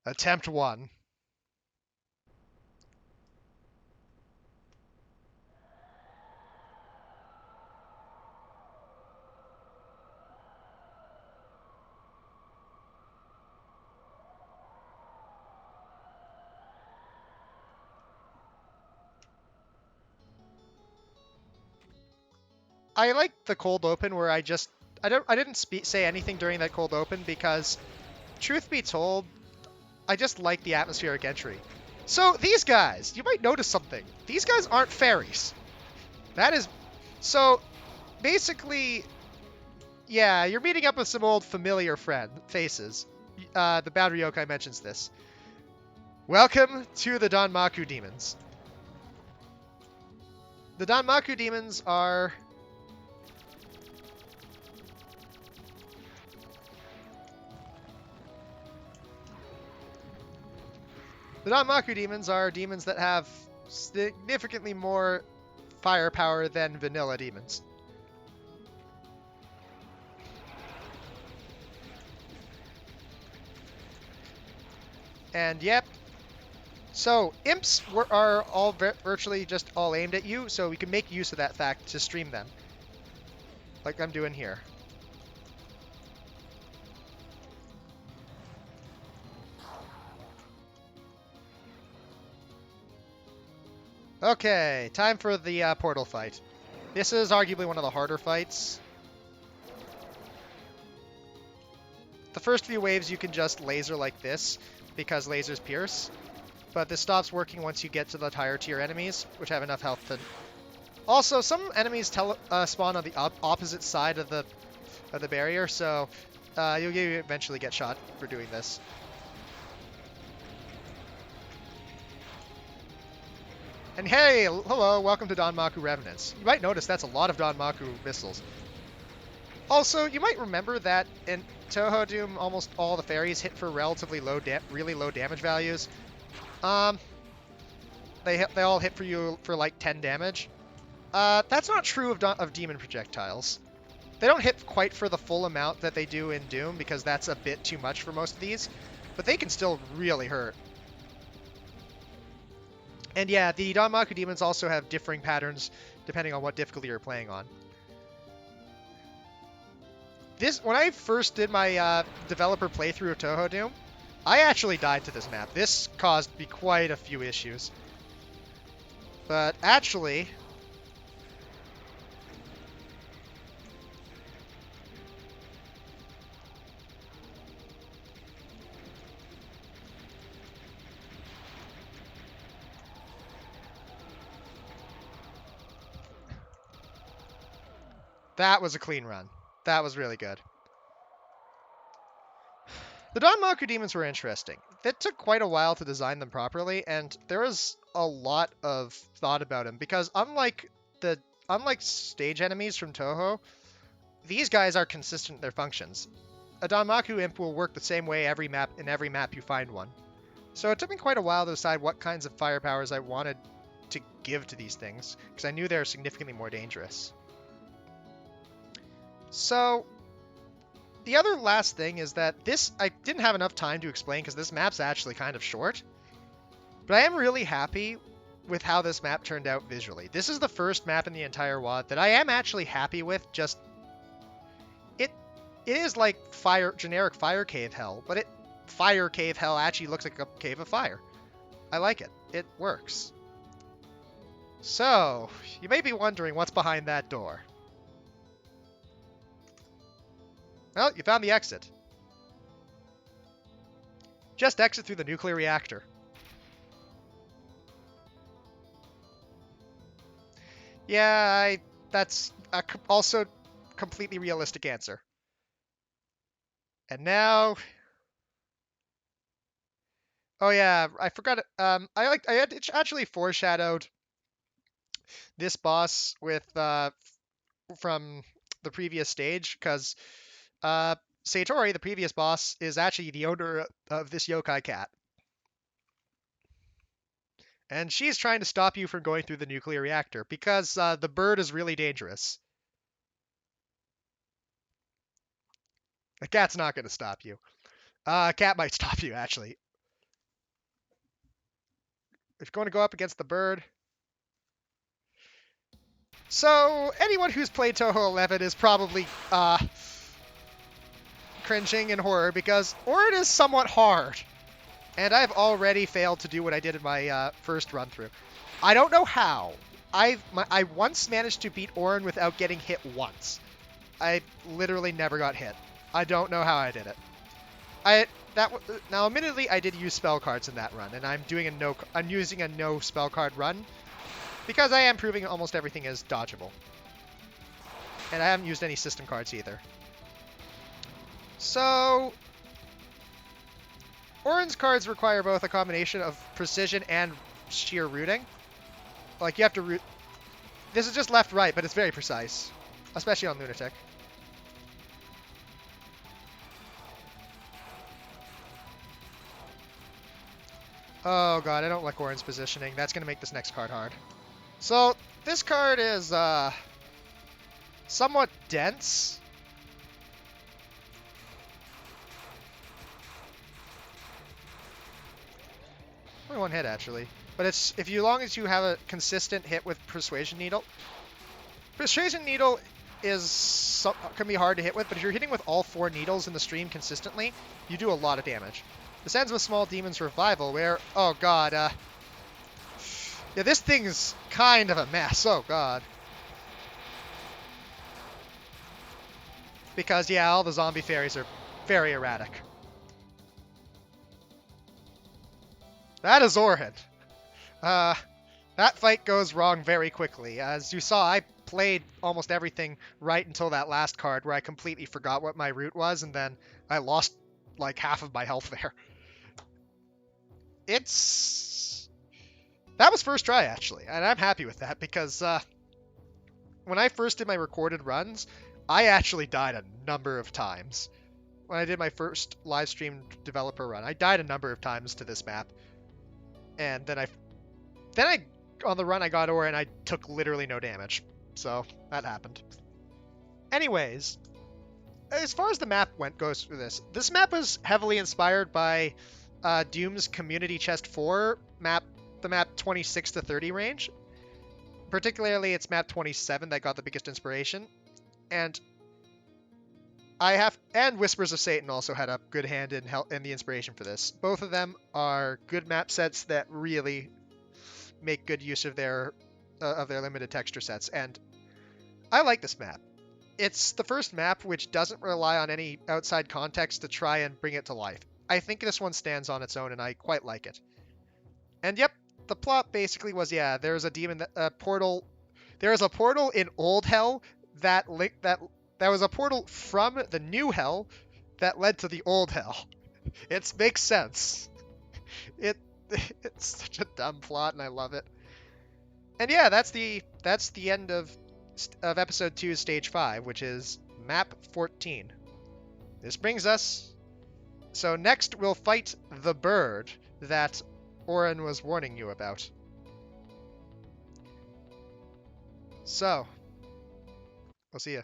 Attempt 1. I like the cold open where I didn't say anything during that cold open because, truth be told, I just like the atmospheric entry. So these guys, you might notice something. These guys aren't fairies. That is, so basically, yeah, you're meeting up with some old familiar faces. The Boundary Yokai mentions this. Welcome to the Danmaku Demons. The Danmaku Demons are demons that have significantly more firepower than vanilla demons. And yep, so imps are all virtually just all aimed at you, so we can make use of that fact to stream them, like I'm doing here. Okay, time for the portal fight. This is arguably one of the harder fights. The first few waves you can just laser like this, because lasers pierce. But this stops working once you get to the higher tier enemies, which have enough health to... Also, some enemies spawn on the opposite side of the barrier, so you'll eventually get shot for doing this. And hey, hello, welcome to Danmaku Revenants. You might notice that's a lot of Danmaku missiles. Also, you might remember that in Touhou Doom, almost all the fairies hit for relatively really low damage values. They all hit for you for like 10 damage. That's not true of demon projectiles. They don't hit quite for the full amount that they do in Doom, because that's a bit too much for most of these, but they can still really hurt. And yeah, the Danmaku demons also have differing patterns depending on what difficulty you're playing on. When I first did my developer playthrough of Touhou Doom, I actually died to this map. This caused me quite a few issues. But actually, that was a clean run. That was really good. The Danmaku demons were interesting. It took quite a while to design them properly, and there was a lot of thought about them, because unlike stage enemies from Touhou, these guys are consistent in their functions. A Danmaku imp will work the same way in every map you find one. So it took me quite a while to decide what kinds of fire powers I wanted to give to these things, because I knew they were significantly more dangerous. So the other last thing is that I didn't have enough time to explain because this map's actually kind of short. But I am really happy with how this map turned out visually. This is the first map in the entire WoD that I am actually happy with. Just it is like generic fire cave hell, but fire cave hell actually looks like a cave of fire. I like it. It works. So, you may be wondering what's behind that door. Well, you found the exit. Just exit through the nuclear reactor. Yeah, that's also completely realistic answer. And now... Oh yeah, I forgot it. I had actually foreshadowed this boss with from the previous stage, because Satori, the previous boss, is actually the owner of this yokai cat. And she's trying to stop you from going through the nuclear reactor, because the bird is really dangerous. The cat's not going to stop you. Cat might stop you, actually. if you're going to go up against the bird. So anyone who's played Touhou 11 is probably cringing in horror because Orin is somewhat hard. And I've already failed to do what I did in my first run through. I don't know how. I once managed to beat Orin without getting hit once. I literally never got hit. I don't know how I did it. Now, admittedly, I did use spell cards in that run, and I'm using a no spell card run because I am proving almost everything is dodgeable, and I haven't used any system cards either. So, Orin's cards require both a combination of precision and sheer rooting. Like, you have to root. This is just left-right, but it's very precise, especially on Lunatic. Oh god, I don't like Orin's positioning. That's going to make this next card hard. So, this card is somewhat dense. Only one hit, actually. But it's as long as you have a consistent hit with Persuasion Needle. Persuasion Needle can be hard to hit with, but if you're hitting with all 4 needles in the stream consistently, you do a lot of damage. This ends with Small Demon's Revival, where, oh god, yeah, this thing's kind of a mess, oh god. Because, yeah, all the zombie fairies are very erratic. That is Orin. That fight goes wrong very quickly. As you saw, I played almost everything right until that last card where I completely forgot what my route was, and then I lost like half of my health there. That was first try, actually, and I'm happy with that because when I first did my recorded runs, I actually died a number of times. When I did my first live stream developer run, I died a number of times to this map. And then on the run I got Orin, I took literally no damage. So, that happened. Anyways, as far as the map goes for this map was heavily inspired by Doom's Community Chest 4 map, the map 26 to 30 range. Particularly, it's map 27 that got the biggest inspiration. And Whispers of Satan also had a good hand in the inspiration for this. Both of them are good map sets that really make good use of their limited texture sets, and I like this map. It's the first map which doesn't rely on any outside context to try and bring it to life. I think this one stands on its own, and I quite like it. And yep, the plot basically was, yeah, there's a demon portal. There is a portal in Old Hell that was a portal from the New Hell that led to the Old Hell. It makes sense. It's such a dumb plot, and I love it. And yeah, that's the end of episode 2, stage 5, which is map 14. This brings us. So next we'll fight the bird that Orin was warning you about. So, we'll see ya.